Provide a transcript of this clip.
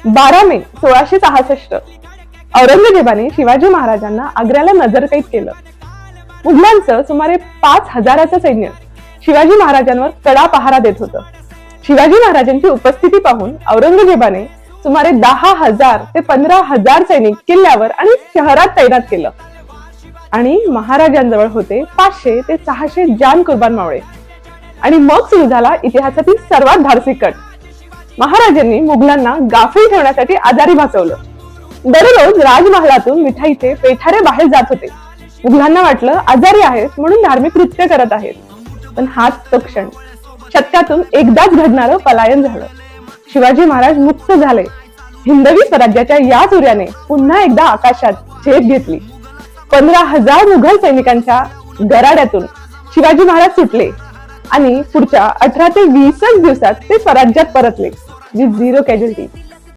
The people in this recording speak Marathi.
12 मे 1666 औरंगजेबाने शिवाजी महाराजांना आग्र्याला नजरकैद केलं. मुघलांचं सुमारे 5,000चं सैन्य शिवाजी महाराजांवर कडा पहारा देत होतं. शिवाजी महाराजांची उपस्थिती पाहून औरंगजेबाने सुमारे 10,000 ते 15,000 सैनिक किल्ल्यावर आणि शहरात तैनात केलं. आणि महाराजांजवळ होते 500 ते 600 जान कुर्बान मावळे. आणि मग सुरू झाला इतिहासातील सर्वात धाडसी कट. महाराजांनी मुघलांना गाफील ठेवण्यासाठी आजारी भासवलं. दररोज राजमहालातून मिठाईचे पेठारे बाहेर जात होते. मुघलांना वाटलं आजारी आहेत म्हणून धार्मिक कृत्य करत आहेत. पण हाच तो क्षण. शतकातून एकदाच घडणारं पलायन झालं. शिवाजी महाराज मुक्त झाले. हिंदवी स्वराज्याच्या या सूर्याने पुन्हा एकदा आकाशात झेप घेतली. 15,000 मुघल सैनिकांच्या गराड्यातून शिवाजी महाराज सुटले आणि पुढच्या 18 ते 20 दिवसात ते स्वराज्यात परतले. With 0 casualty.